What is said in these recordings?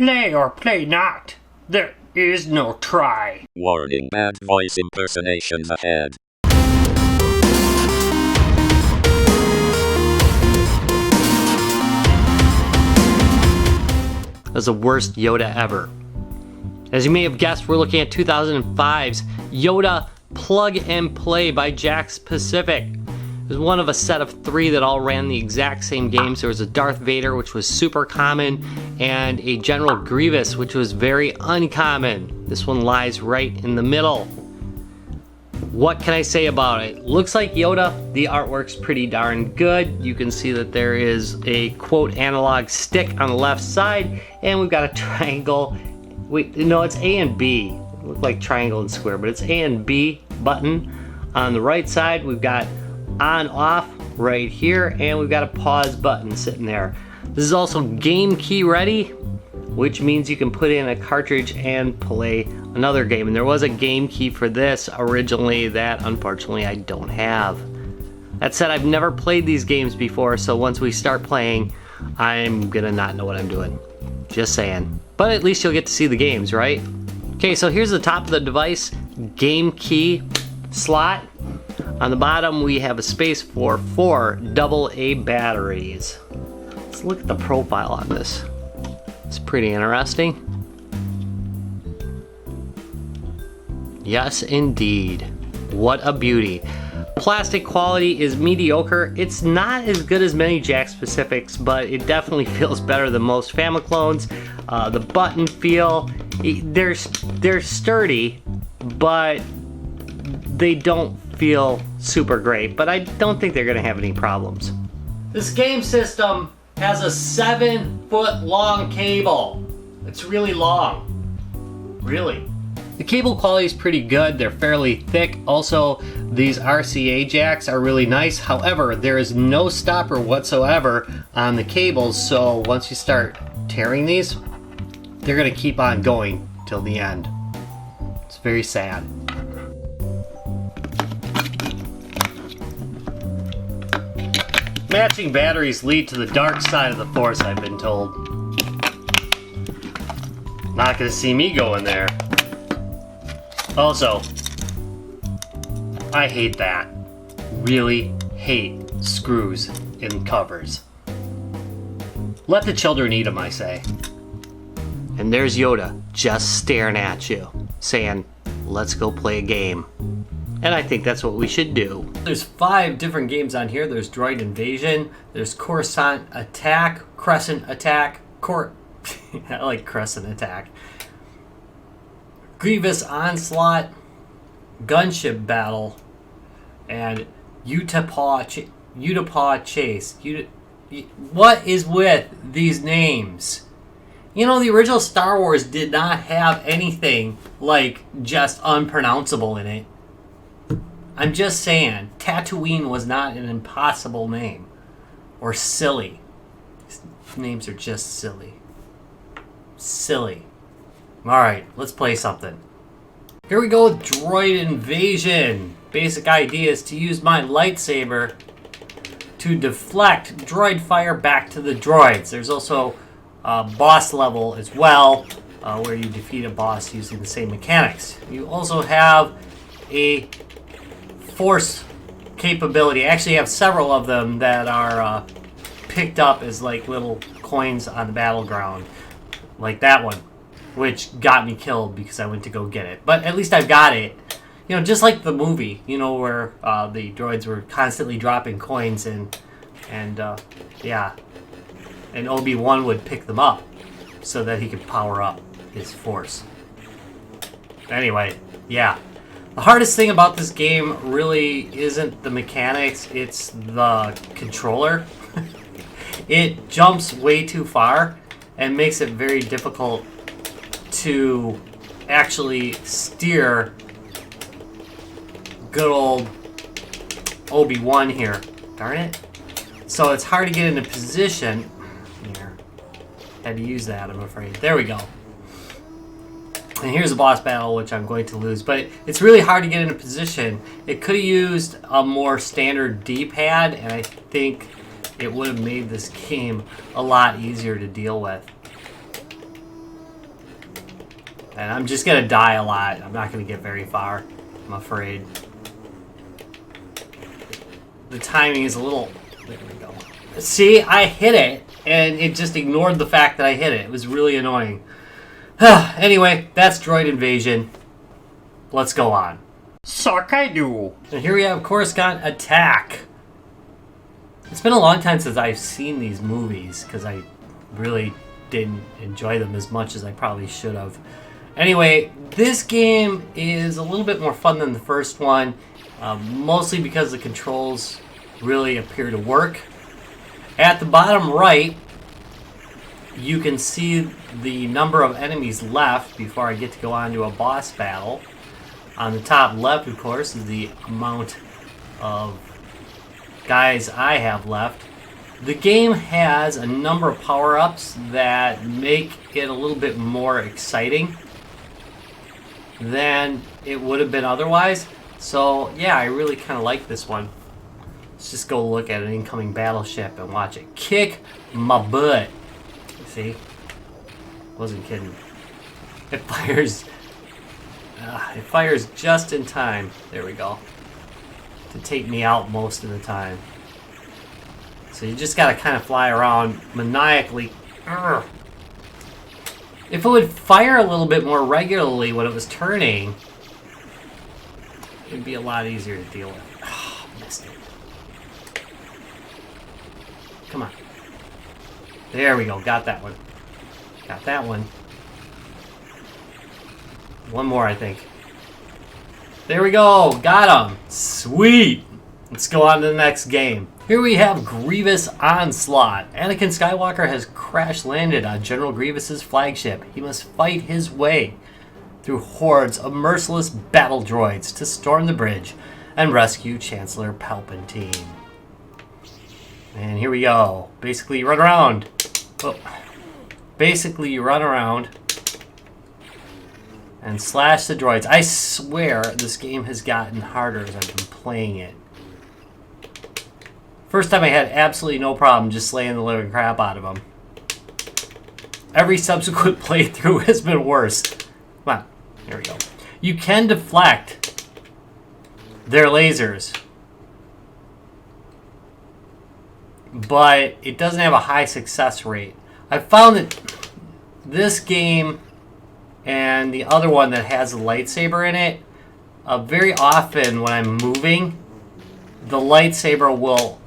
Play or play not. There is no try. Warning, bad voice impersonations ahead. That's the worst Yoda ever. As you may have guessed, we're looking at 2005's Yoda Plug and Play by Jakk Pacific. It was one of a set of 3 that all ran the exact same games. There was a Darth Vader, which was super common, and a General Grievous, which was very uncommon. This one lies right in the middle. What can I say about it? Looks like Yoda. The artwork's pretty darn good. You can see that there is a quote analog stick on the left side, and we've got a triangle. Wait, no, it's A and B. Look like triangle and square, but it's A and B button. On the right side, we've got on off right here, and we've got a pause button sitting there. This is also game key ready, which means you can put in a cartridge and play another game. And there was a game key for this originally that unfortunately I don't have. That said, I've never played these games before, so once we start playing, I'm gonna not know what I'm doing. Just saying. But at least you'll get to see the games, right? Okay, so here's the top of the device, game key slot. On the bottom, we have a space for 4 AA batteries. Let's look at the profile on this. It's pretty interesting. Yes, indeed. What a beauty. Plastic quality is mediocre. It's not as good as many Jakk Pacifics, but it definitely feels better than most Famiclones. The button feel, they're sturdy, but they don't feel super great. But I don't think they're gonna have any problems. This game system has a 7-foot long cable. It's really long. Really. The cable quality is pretty good. They're fairly thick. Also, these RCA jacks are really nice. However, there is no stopper whatsoever on the cables, so once you start tearing these, they're gonna keep on going till the end. It's very sad. Matching batteries lead to the dark side of the Force, I've been told. Not gonna see me go in there. Also, I hate that. Really hate screws in covers. Let the children eat them, I say. And there's Yoda just staring at you, saying, let's go play a game. And I think that's what we should do. There's 5 different games on here. There's Droid Invasion, there's Coruscant Attack, Crescent Attack, I like Crescent Attack, Grievous Onslaught, Gunship Battle, and Utapau Chase. What is with these names? You know, the original Star Wars did not have anything like just unpronounceable in it. I'm just saying, Tatooine was not an impossible name. Or silly. These names are just silly. Silly. Alright, let's play something. Here we go with Droid Invasion. Basic idea is to use my lightsaber to deflect droid fire back to the droids. There's also a boss level as well, where you defeat a boss using the same mechanics. You also have a Force capability. I actually have several of them that are picked up as like little coins on the battleground. Like that one, which got me killed because I went to go get it. But at least I've got it. You know, just like the movie, you know, where the droids were constantly dropping coins and yeah. And Obi-Wan would pick them up so that he could power up his Force. Anyway, yeah. The hardest thing about this game really isn't the mechanics, it's the controller. It jumps way too far and makes it very difficult to actually steer good old Obi-Wan here. Darn it. So it's hard to get into position. Here. Had to use that, I'm afraid. There we go. And here's a boss battle, which I'm going to lose. But it's really hard to get into position. It could have used a more standard D-pad, and I think it would have made this game a lot easier to deal with. And I'm just going to die a lot. I'm not going to get very far, I'm afraid. The timing is a little... There we go. See, I hit it, and it just ignored the fact that I hit it. It was really annoying. Anyway, that's Droid Invasion. Let's go on. Suck I do. And here we have Coruscant Attack. It's been a long time since I've seen these movies, because I really didn't enjoy them as much as I probably should have. Anyway, this game is a little bit more fun than the first one, mostly because the controls really appear to work. At the bottom right, you can see the number of enemies left before I get to go on to a boss battle. On the top left, of course, is the amount of guys I have left. The game has a number of power-ups that make it a little bit more exciting than it would have been otherwise. So, yeah, I really kind of like this one. Let's just go look at an incoming battleship and watch it kick my butt. See? Wasn't kidding. It fires just in time. There we go. To take me out most of the time. So you just gotta kind of fly around maniacally. Urgh. If it would fire a little bit more regularly when it was turning, it'd be a lot easier to deal with. Oh, missed it. Come on. There we go. Got that one. Got that one. One more, I think. There we go. Got him. Sweet. Let's go on to the next game. Here we have Grievous Onslaught. Anakin Skywalker has crash landed on General Grievous's flagship. He must fight his way through hordes of merciless battle droids to storm the bridge and rescue Chancellor Palpatine. And here we go. Basically, you run around. Oh. Basically, you run around and slash the droids. I swear this game has gotten harder as I've been playing it. First time I had absolutely no problem just slaying the living crap out of them. Every subsequent playthrough has been worse. Come on. Here we go. You can deflect their lasers, but it doesn't have a high success rate. I found that this game and the other one that has a lightsaber in it, very often when I'm moving, the lightsaber will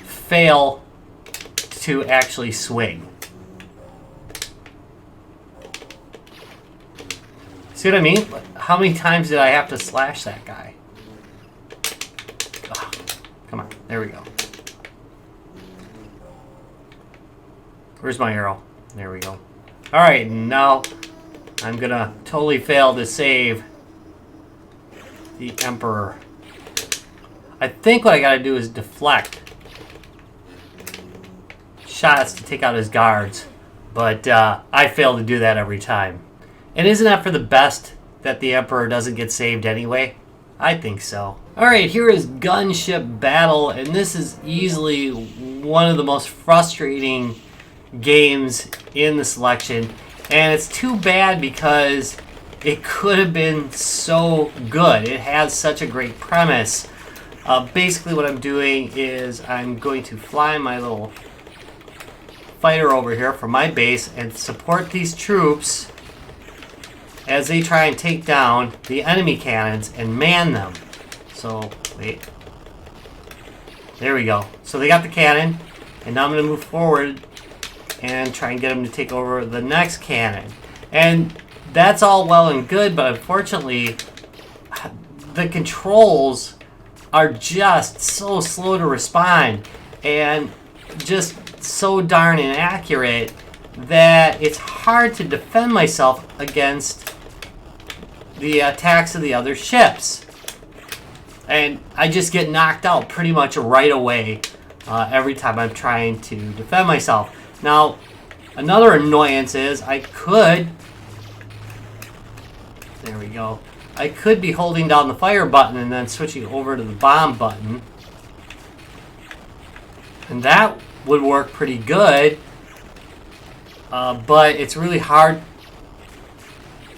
fail to actually swing. See what I mean? How many times did I have to slash that guy? Oh, come on, there we go. Where's my arrow? There we go. Alright, now I'm gonna totally fail to save the Emperor. I think what I gotta do is deflect shots to take out his guards, but I fail to do that every time. And isn't that for the best that the Emperor doesn't get saved anyway? I think so. Alright, here is Gunship Battle, and this is easily one of the most frustrating games in the selection, and it's too bad because it could have been so good. It has such a great premise. Basically what I'm doing is I'm going to fly my little fighter over here from my base and support these troops as they try and take down the enemy cannons and man them. So, wait. There we go. So they got the cannon, and now I'm going to move forward and try and get them to take over the next cannon. And that's all well and good, but unfortunately, the controls are just so slow to respond and just so darn inaccurate that it's hard to defend myself against the attacks of the other ships. And I just get knocked out pretty much right away every time I'm trying to defend myself. Now, another annoyance is I could... There we go. I could be holding down the fire button and then switching over to the bomb button. And that would work pretty good. But it's really hard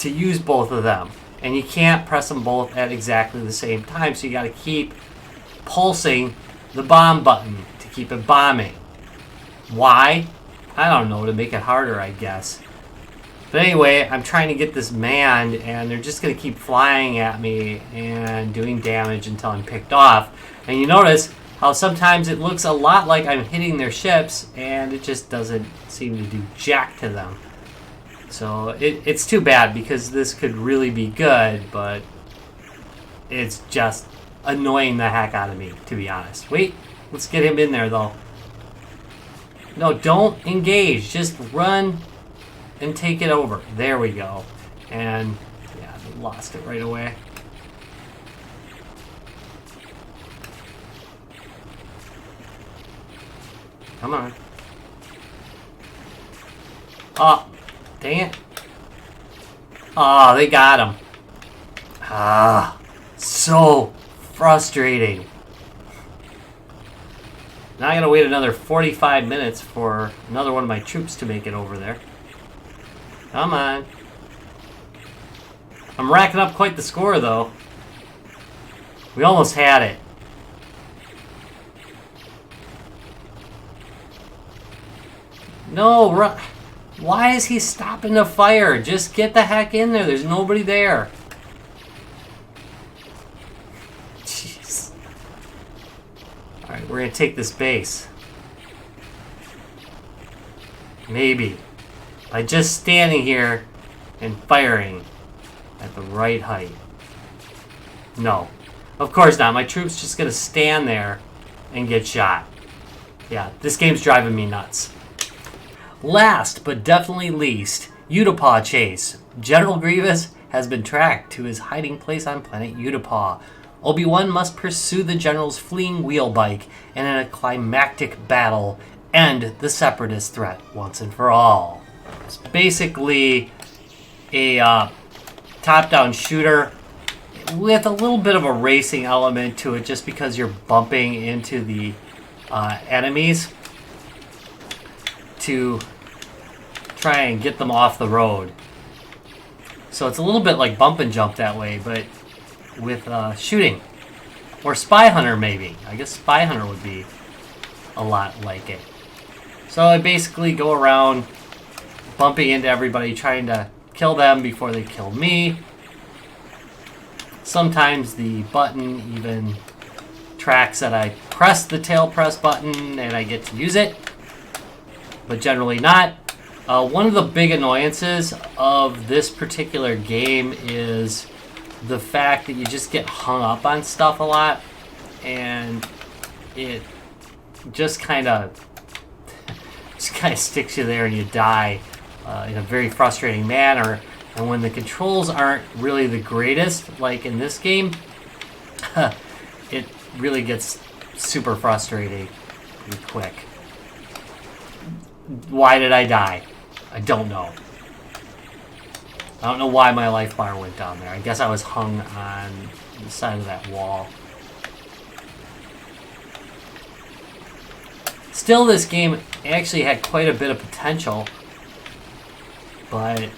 to use both of them. And you can't press them both at exactly the same time, so you got to keep pulsing the bomb button to keep it bombing. Why? I don't know, to make it harder, I guess. But anyway, I'm trying to get this manned, and they're just going to keep flying at me and doing damage until I'm picked off. And you notice how sometimes it looks a lot like I'm hitting their ships, and it just doesn't seem to do jack to them. So it's too bad, because this could really be good, but it's just annoying the heck out of me, to be honest. Wait, let's get him in there, though. No, don't engage. Just run and take it over. There we go. And, yeah, they lost it right away. Come on. Oh, dang it. Oh, they got him. Ah, so frustrating. Now I gotta wait another 45 minutes for another one of my troops to make it over there. Come on. I'm racking up quite the score, though. We almost had it. No, why is he stopping the fire? Just get the heck in there. There's nobody there. Jeez. Alright, we're going to take this base. Maybe. By just standing here and firing at the right height. No. Of course not. My troops just going to stand there and get shot. Yeah, this game's driving me nuts. Last, but definitely least, Utapau Chase. General Grievous has been tracked to his hiding place on planet Utapau. Obi-Wan must pursue the General's fleeing wheel bike and in a climactic battle end the Separatist threat once and for all. It's basically a top-down shooter with a little bit of a racing element to it just because you're bumping into the enemies to try and get them off the road. So it's a little bit like bump and jump that way, but with shooting. Or Spy Hunter, maybe. I guess Spy Hunter would be a lot like it. So I basically go around bumping into everybody, trying to kill them before they kill me. Sometimes the button even tracks that I press the tail press button and I get to use it, but generally not. One of the big annoyances of this particular game is the fact that you just get hung up on stuff a lot, and it just kind of sticks you there and you die in a very frustrating manner. And when the controls aren't really the greatest, like in this game, it really gets super frustrating pretty quick. Why did I die? I don't know. I don't know why my life bar went down there. I guess I was hung on the side of that wall. Still, this game actually had quite a bit of potential, but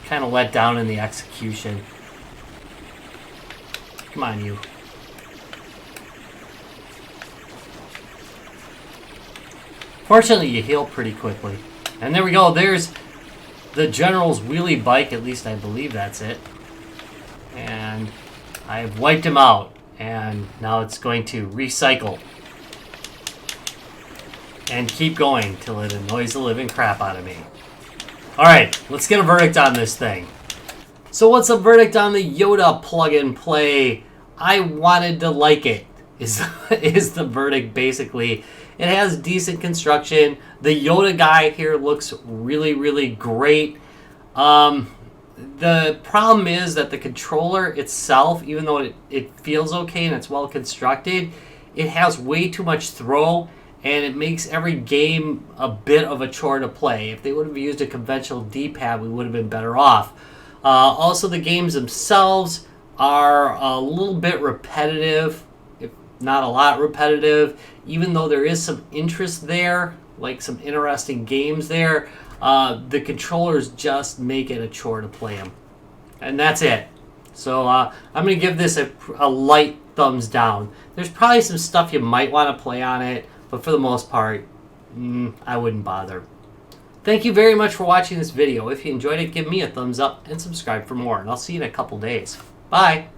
kind of let down in the execution. Come on, you. Fortunately, you heal pretty quickly. And there we go. There's the General's wheelie bike. At least I believe that's it. And I've wiped him out. And now it's going to recycle. And keep going till it annoys the living crap out of me. Alright, let's get a verdict on this thing. So what's the verdict on the Yoda plug-and-play? I wanted to like it, is the verdict, basically. It has decent construction. The Yoda guy here looks really, really great. The problem is that the controller itself, even though it feels okay and it's well constructed, it has way too much throw, and it makes every game a bit of a chore to play. If they would have used a conventional D-pad, we would have been better off. Also, the games themselves are a little bit repetitive, if not a lot repetitive, even though there is some interest there, like some interesting games there. The controllers just make it a chore to play them. And that's it. So I'm going to give this a light thumbs down. There's probably some stuff you might want to play on it, but for the most part, I wouldn't bother. Thank you very much for watching this video. If you enjoyed it, give me a thumbs up and subscribe for more. And I'll see you in a couple days. Bye.